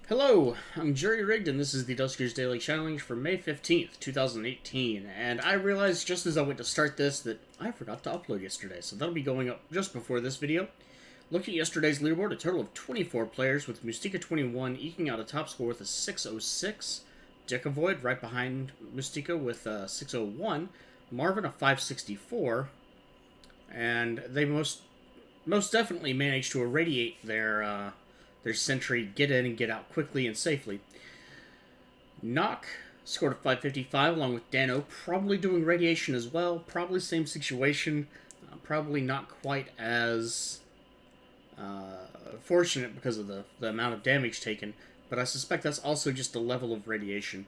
Hello, I'm Jerry Rigged, and this is the Duskers Daily Challenge for May 15th, 2018. And I realized just as I went to start this that I forgot to upload yesterday, so that'll be going up just before this video. Looking at yesterday's leaderboard, a total of 24 players, with Mustika21 eking out a top score with a 606, Dickavoid right behind Mustika with a 601, Marvin a 564, and they most definitely managed to irradiate their sentry, get in and get out quickly and safely. Knock scored a 555 along with Dano, probably doing radiation as well, probably same situation, probably not quite as fortunate because of the amount of damage taken, but I suspect that's also just the level of radiation.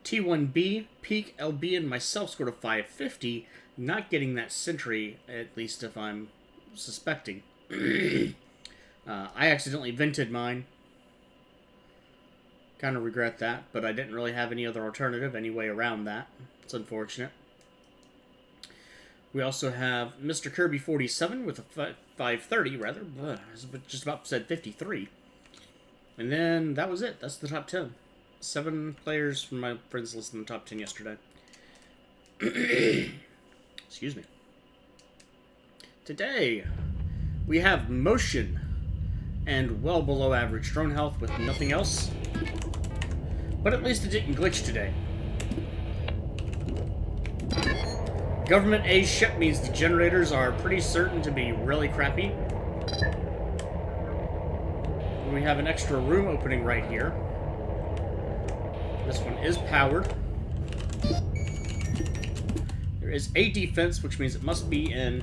T1B, Peak, LB, and myself scored a 550, not getting that sentry, at least if I'm suspecting. I accidentally vented mine. Kind of regret that, but I didn't really have any other alternative, any way around that. It's unfortunate. We also have Mr. Kirby 47 with a 530, rather. I just about said 53. And then that was it. That's the top 10. 7 players from my friends list in the top 10 yesterday. Excuse me. Today, we have Motion and well below average drone health with nothing else. But at least it didn't glitch today. Government A ship means the generators are pretty certain to be really crappy. We have an extra room opening right here. This one is powered. There is a defense, which means it must be in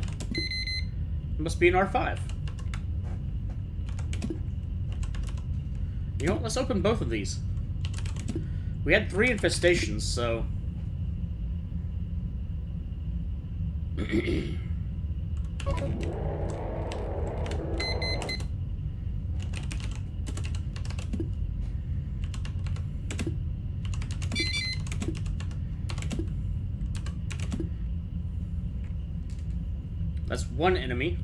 R5. You know what? Let's open both of these. We had 3 infestations, so... That's one enemy.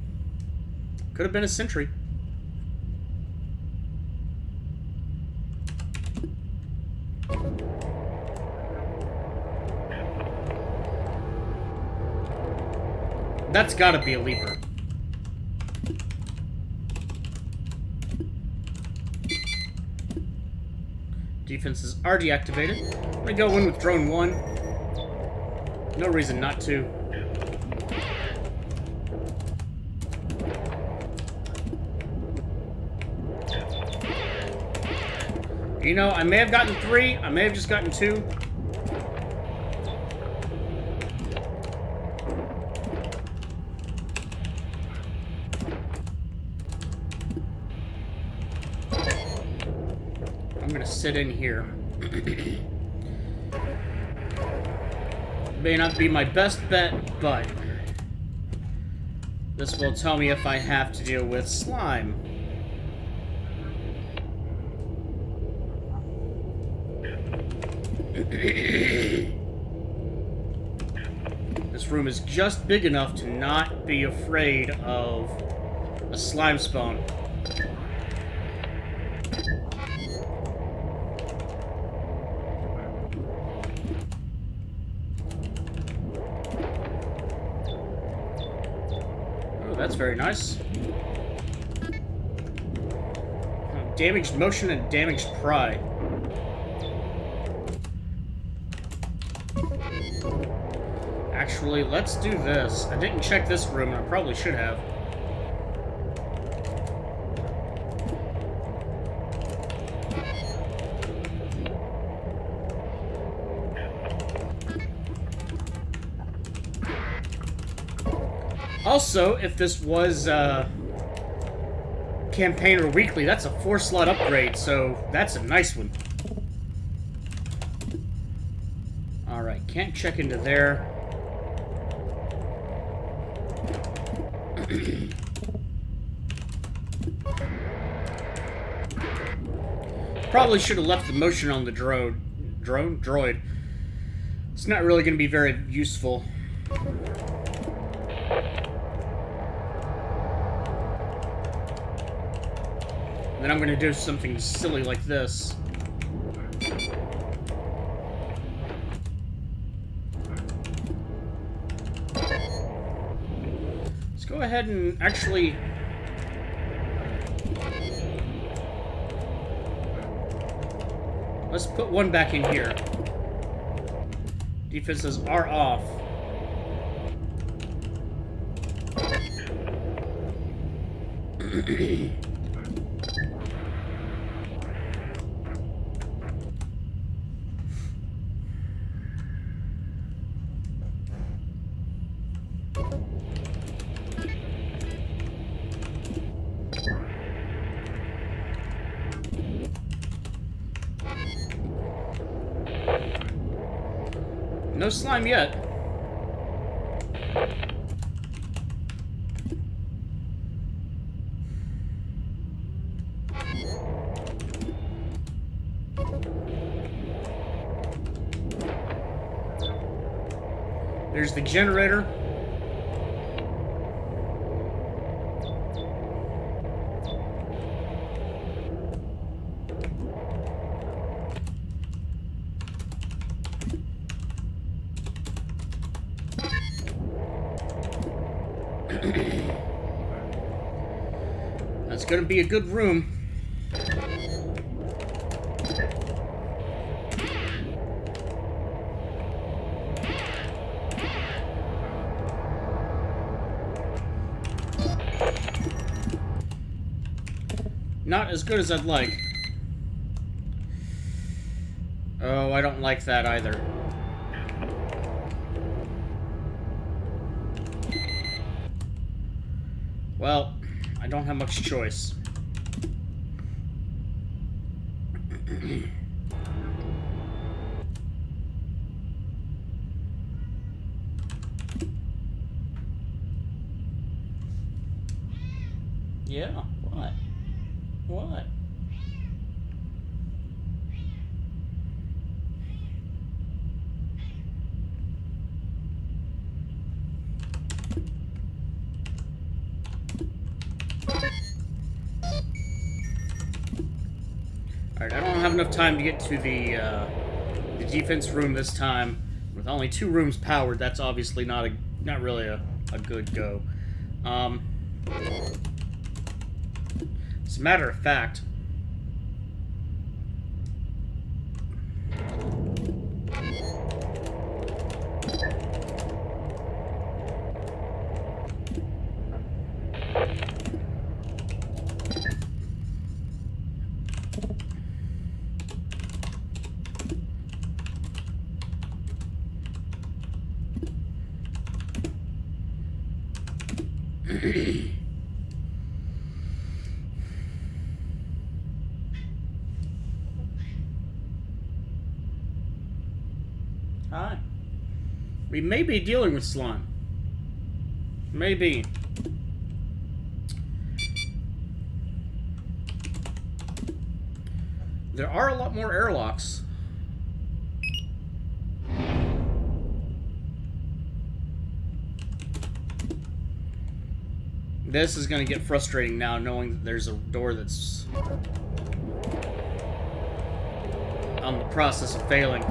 Could have been a sentry. That's gotta be a leaper. Defenses are deactivated. I'm gonna go in with drone 1. No reason not to. You know, I may have gotten 3, I may have just gotten 2. I'm gonna sit in here. May not be my best bet, but this will tell me if I have to deal with slime. This room is just big enough to not be afraid of a slime spawn. Oh, that's very nice. Damaged motion and damaged pride. Actually, let's do this. I didn't check this room, and I probably should have. Also, if this was campaign or weekly, that's a 4-slot upgrade, so that's a nice one. Alright, can't check into there. Probably should have left the motion on the droid. It's not really going to be very useful. Then I'm gonna do something silly like this. Let's go ahead and actually... Let's put one back in here. Defenses are off. No slime yet. There's the generator. That's gonna be a good room. Not as good as I'd like. Oh, I don't like that either. Well, I don't have much choice. Yeah, what? What? Alright, I don't have enough time to get to the defense room this time. With only 2 rooms powered, that's obviously not really a good go. As a matter of fact, hi. We may be dealing with slime. Maybe. There are a lot more airlocks. This is going to get frustrating now, knowing that there's a door that's on the process of failing.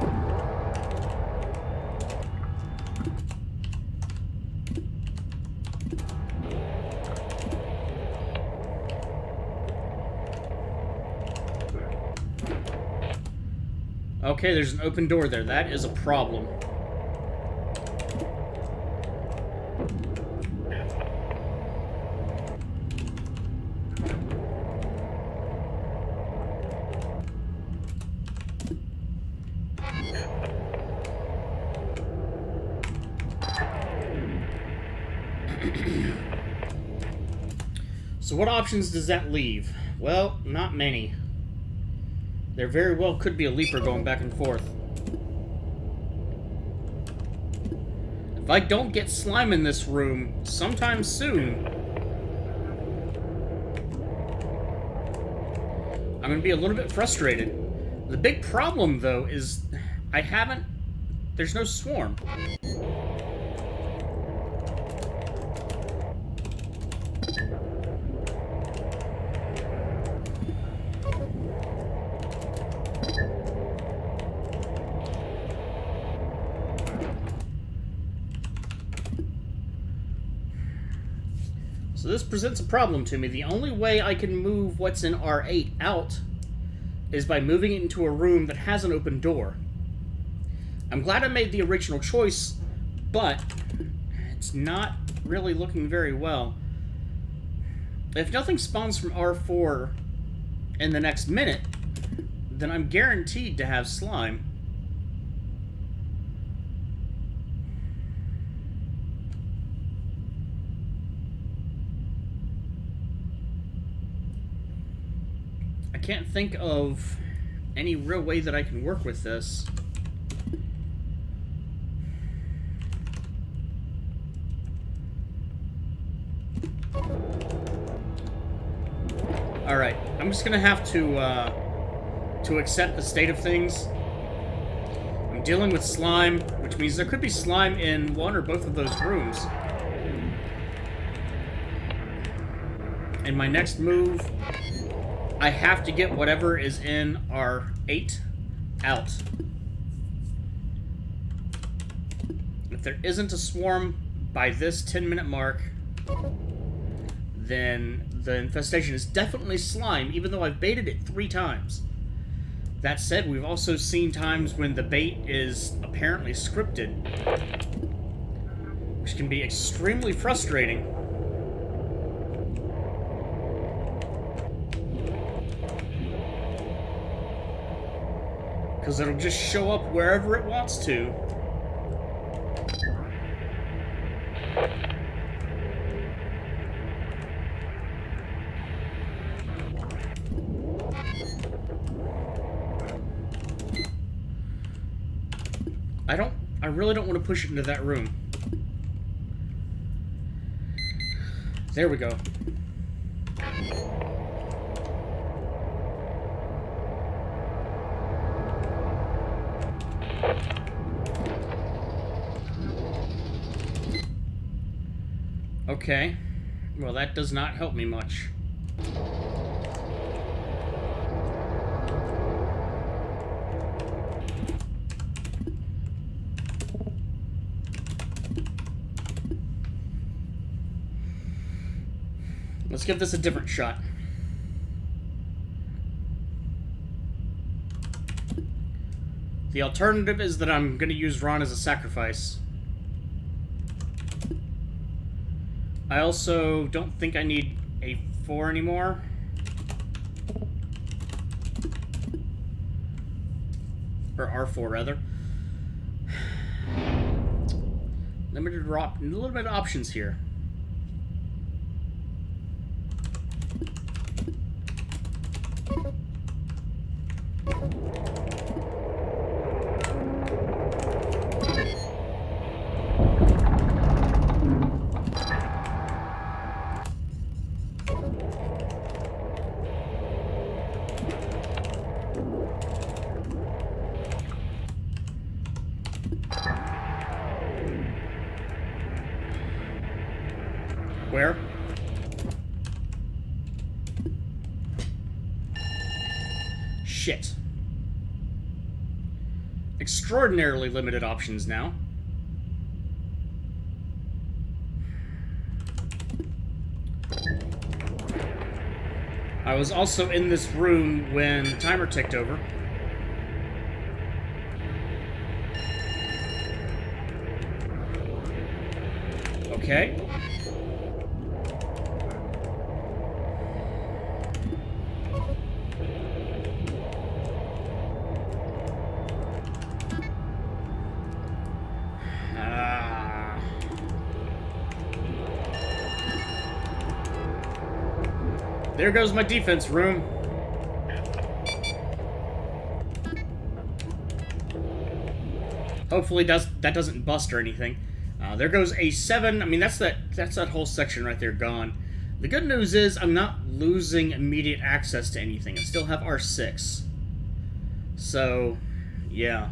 Okay, there's an open door there. That is a problem. So what options does that leave? Well, not many. There very well could be a leaper going back and forth. If I don't get slime in this room sometime soon, I'm going to be a little bit frustrated. The big problem, though, is there's no swarm. So this presents a problem to me. The only way I can move what's in R8 out is by moving it into a room that has an open door. I'm glad I made the original choice, but it's not really looking very well. If nothing spawns from R4 in the next minute, then I'm guaranteed to have slime. I can't think of any real way that I can work with this. Alright, I'm just gonna have to accept the state of things. I'm dealing with slime, which means there could be slime in one or both of those rooms. In my next move, I have to get whatever is in R8 out. If there isn't a swarm by this 10-minute mark, then the infestation is definitely slime, even though I've baited it 3 times. That said, we've also seen times when the bait is apparently scripted, which can be extremely frustrating. Because it'll just show up wherever it wants to. I really don't want to push it into that room. There we go. Okay. Well, that does not help me much. Let's give this a different shot. The alternative is that I'm going to use Ron as a sacrifice. I also don't think I need a 4 anymore. Or R4, rather. A little bit of options here. Where? Shit. Extraordinarily limited options now. I was also in this room when the timer ticked over. Okay. There goes my defense room. Hopefully that doesn't bust or anything. There goes A7. I mean, that's that whole section right there gone. The good news is I'm not losing immediate access to anything. I still have R6. So, yeah.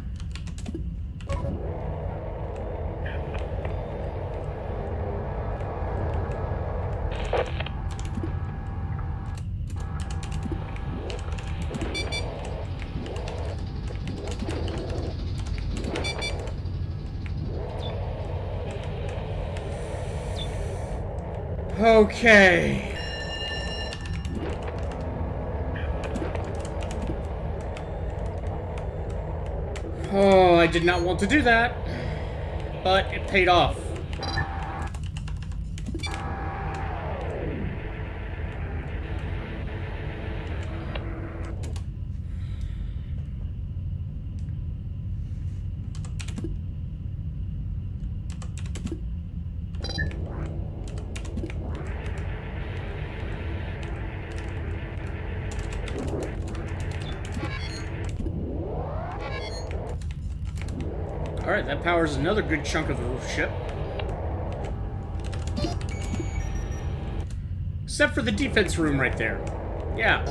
Okay. Oh, I did not want to do that, but it paid off. Alright, that powers another good chunk of the ship. Except for the defense room right there. Yeah.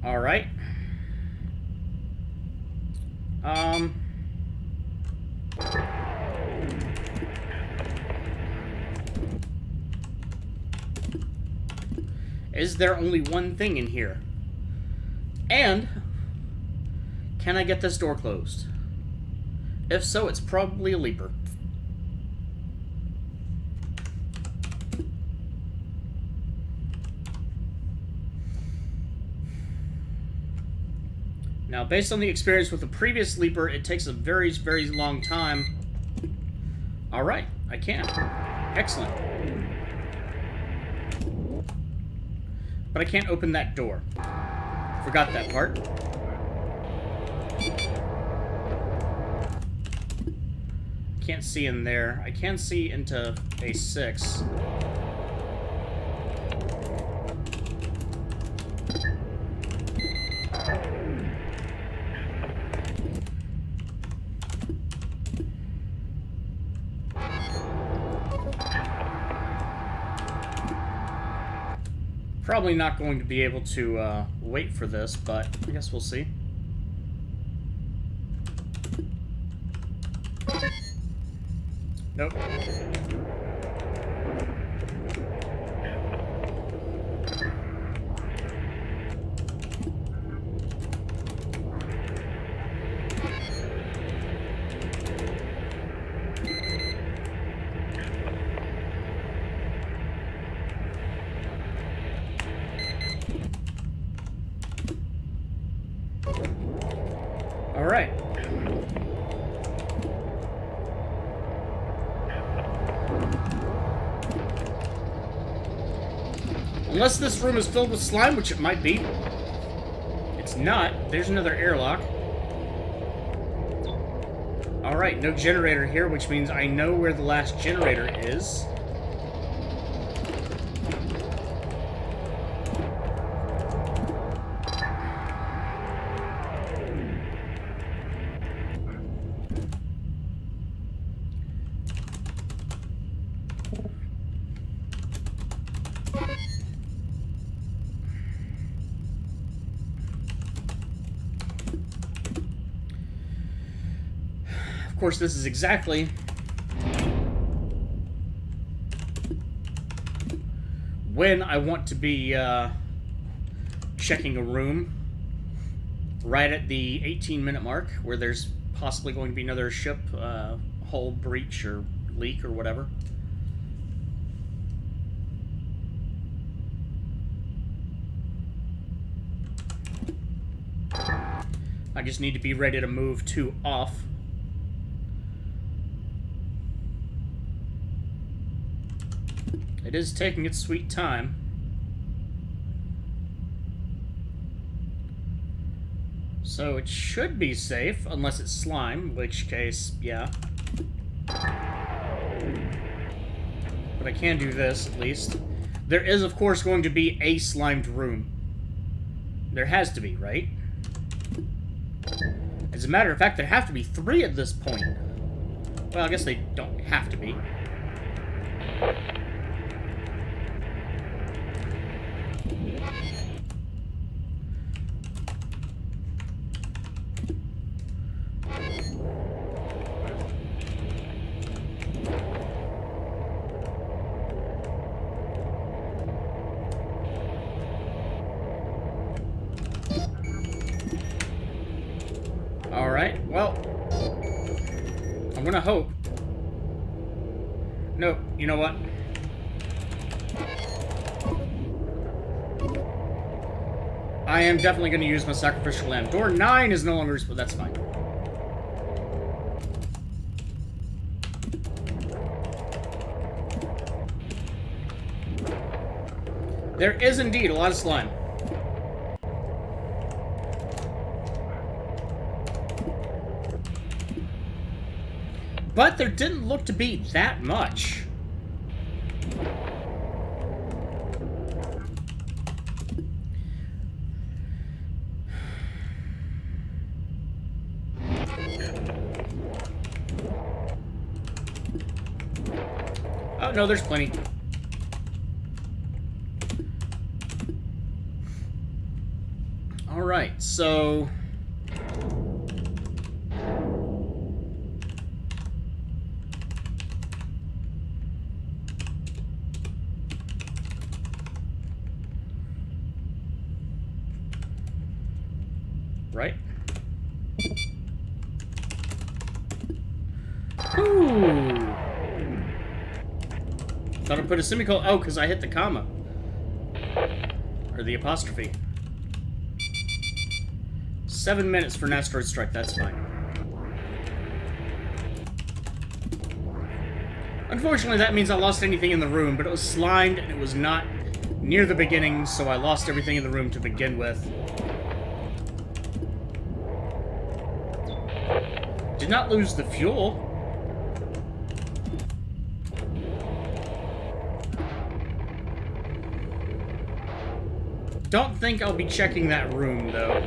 Alright. Is there only one thing in here? And can I get this door closed? If so, it's probably a leaper. Now, based on the experience with the previous leaper, it takes a very, very long time. Alright, I can. Excellent. But I can't open that door. Forgot that part. Can't see in there. I can see into A6. Probably not going to be able to wait for this, but I guess we'll see. Nope. All right. Unless this room is filled with slime, which it might be. It's not. There's another airlock. Alright, no generator here, which means I know where the last generator is. Of course, this is exactly when I want to be checking a room, right at the 18-minute mark, where there's possibly going to be another ship hull breach or leak or whatever. I just need to be ready to move to off. It is taking its sweet time. So it should be safe, unless it's slime, in which case, yeah. But I can do this, at least. There is, of course, going to be a slimed room. There has to be, right? As a matter of fact, there have to be 3 at this point. Well, I guess they don't have to be. gonna hope. Nope, you know what? I am definitely gonna use my sacrificial lamb. Door 9 is no longer, but that's fine. There is indeed a lot of slime. But there didn't look to be that much. Oh, no, there's plenty. Alright, so... Right? Ooh! Thought I put a semicolon. Oh, because I hit the comma. Or the apostrophe. 7 minutes for an asteroid strike, that's fine. Unfortunately, that means I lost anything in the room, but it was slimed and it was not near the beginning, so I lost everything in the room to begin with. Did not lose the fuel. Don't think I'll be checking that room, though.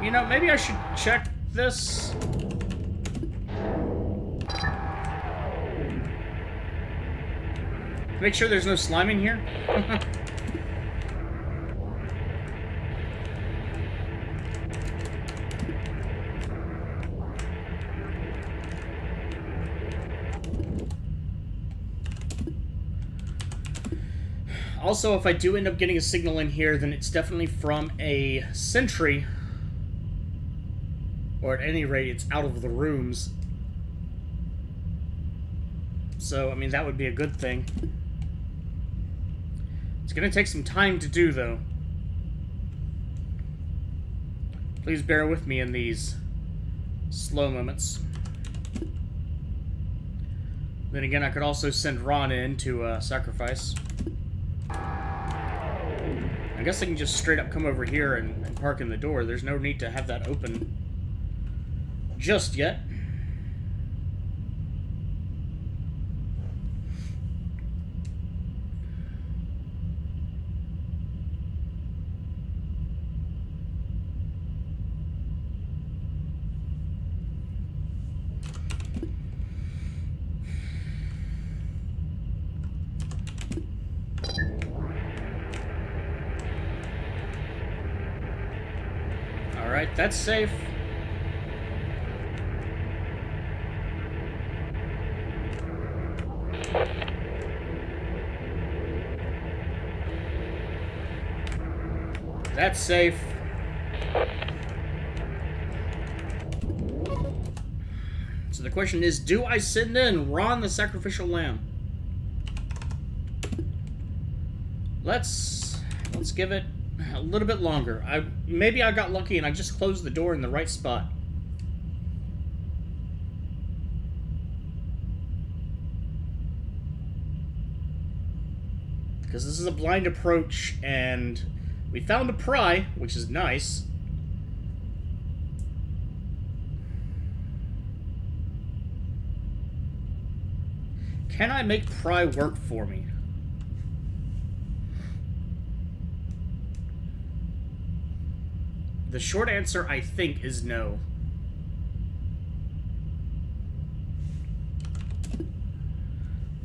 You know, maybe I should check this. Make sure there's no slime in here. Also, if I do end up getting a signal in here, then it's definitely from a sentry. Or at any rate, it's out of the rooms. So, I mean, that would be a good thing. It's gonna take some time to do, though. Please bear with me in these slow moments. Then again, I could also send Ron in to sacrifice. I guess I can just straight up come over here and park in the door. There's no need to have that open just yet. Alright, that's safe. That's safe. So the question is, do I send in Ron the Sacrificial Lamb? Let's give it a little bit longer. Maybe I got lucky and I just closed the door in the right spot. Because this is a blind approach, and we found a pry, which is nice. Can I make pry work for me? The short answer, I think, is no.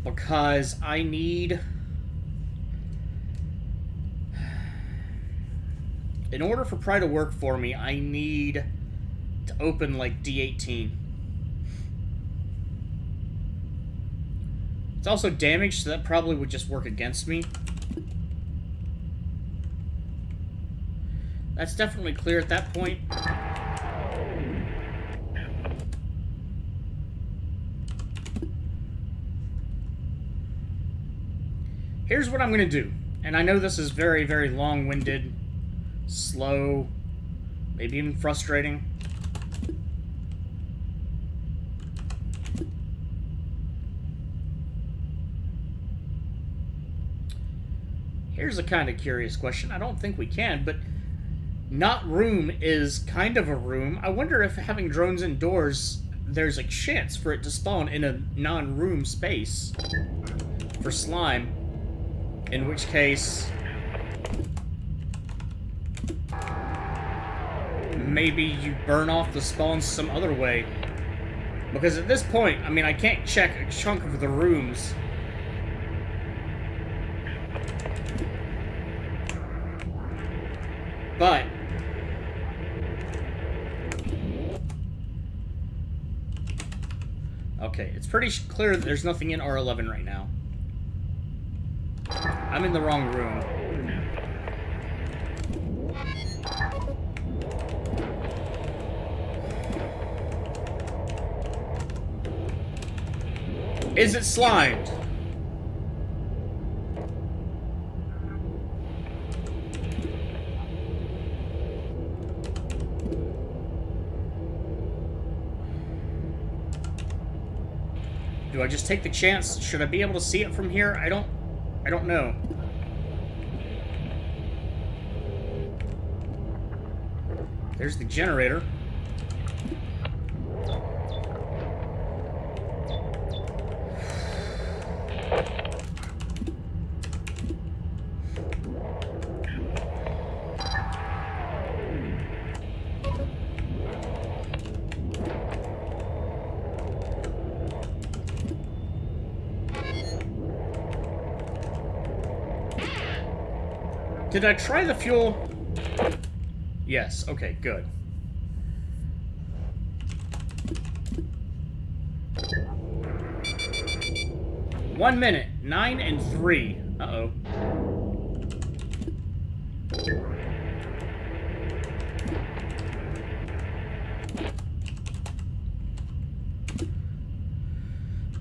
Because I need... In order for pry to work for me, I need to open, like, D18. It's also damaged, so that probably would just work against me. That's definitely clear at that point. Here's what I'm going to do. And I know this is very, very long-winded, slow, maybe even frustrating. Here's a kind of curious question. I don't think we can, but not room is kind of a room. I wonder if having drones indoors, there's a chance for it to spawn in a non-room space for slime. In which case, maybe you burn off the spawns some other way. Because at this point, I mean, I can't check a chunk of the rooms. But okay, it's pretty clear that there's nothing in R11 right now. I'm in the wrong room. Is it slimed? Do I just take the chance? Should I be able to see it from here? I don't know. There's the generator. Did I try the fuel? Yes, okay, good. One minute, 9 and 3. Uh-oh.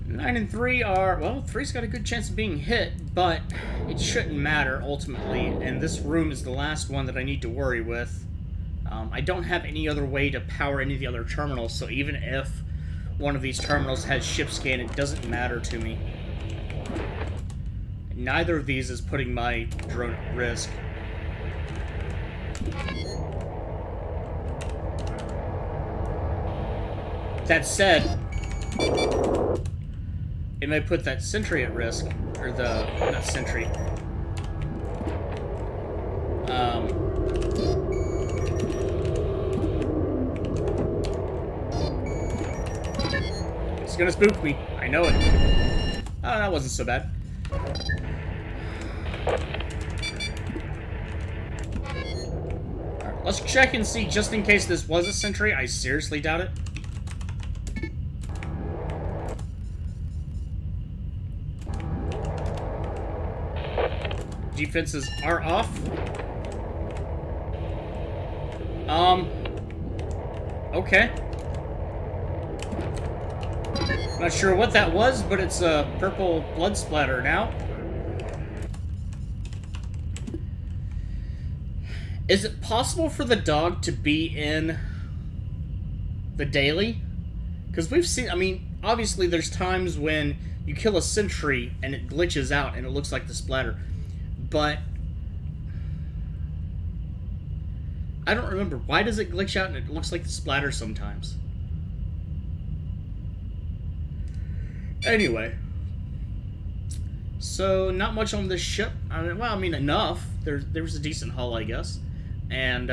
Nine and 3 are, well, 3's got a good chance of being hit, but it shouldn't matter ultimately, and this room is the last one that I need to worry with. I don't have any other way to power any of the other terminals, so even if one of these terminals has ship scan, it doesn't matter to me. Neither of these is putting my drone at risk. That said, it may put that sentry at risk, or the, not sentry. It's gonna spook me. I know it. Oh, that wasn't so bad. Alright, let's check and see, just in case this was a sentry. I seriously doubt it. Defenses are off. Okay. Not sure what that was, but it's a purple blood splatter now. Is it possible for the dog to be in the daily? Because we've seen, I mean, obviously there's times when you kill a sentry and it glitches out and it looks like the splatter. But I don't remember. Why does it glitch out and it looks like the splatter sometimes? Anyway. So, not much on this ship. Well, I mean, enough. There was a decent hull, I guess. And,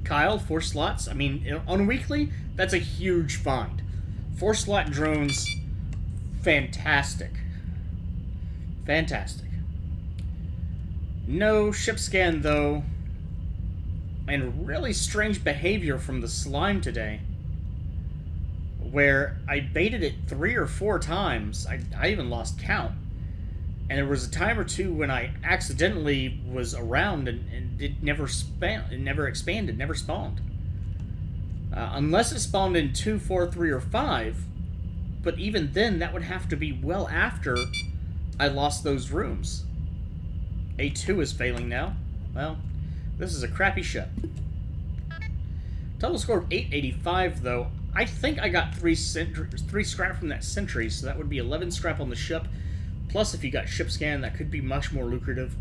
Kyle, 4 slots. I mean, on weekly, that's a huge find. 4-slot drones, fantastic. Fantastic. No ship scan, though. And really strange behavior from the slime today. Where I baited it 3 or 4 times. I even lost count. And there was a time or two when I accidentally was around and it never expanded, never spawned. Unless it spawned in 2, 4, 3, or 5. But even then, that would have to be well after I lost those rooms. A2 is failing now. Well, this is a crappy ship. Total score of 885, though. I think I got 3 scrap from that sentry, so that would be 11 scrap on the ship. Plus, if you got ship scan, that could be much more lucrative.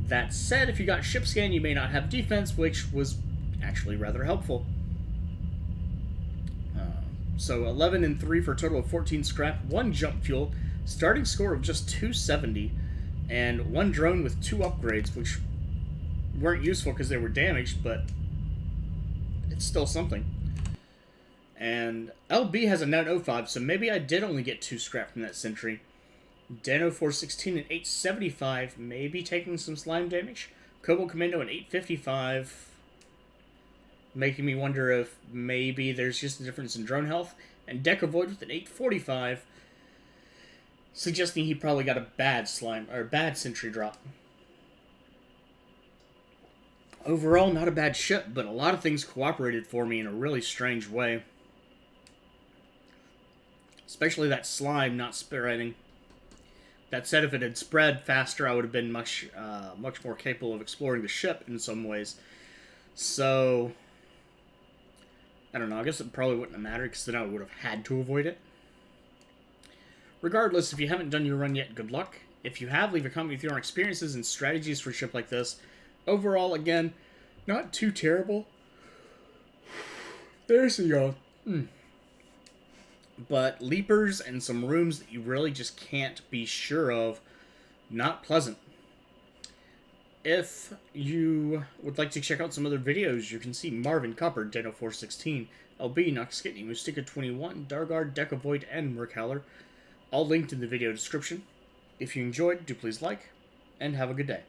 That said, if you got ship scan, you may not have defense, which was actually rather helpful. So 11 and 3 for a total of 14 scrap, 1 jump fuel, starting score of just 270, and 1 drone with 2 upgrades, which weren't useful because they were damaged, but it's still something. And LB has a 905, so maybe I did only get 2 scrap from that sentry. Dano 416 and 875, maybe taking some slime damage. Cobalt Commando and 855, making me wonder if maybe there's just a difference in drone health. And Deca Void with an 845, suggesting he probably got a bad slime or bad sentry drop. Overall, not a bad ship, but a lot of things cooperated for me in a really strange way. Especially that slime not spreading. That said, if it had spread faster, I would have been much more capable of exploring the ship in some ways. So, I don't know, I guess it probably wouldn't have mattered, because then I would have had to avoid it. Regardless, if you haven't done your run yet, good luck. If you have, leave a comment with your own experiences and strategies for a ship like this. Overall, again, not too terrible. There's a yawn. But leapers and some rooms that you really just can't be sure of, not pleasant. If you would like to check out some other videos, you can see Marvin Copper, Dano 416, LB, Noxkitney, Mustika 21, Dargard, Deca Void, and Mercowler, all linked in the video description. If you enjoyed, do please like, and have a good day.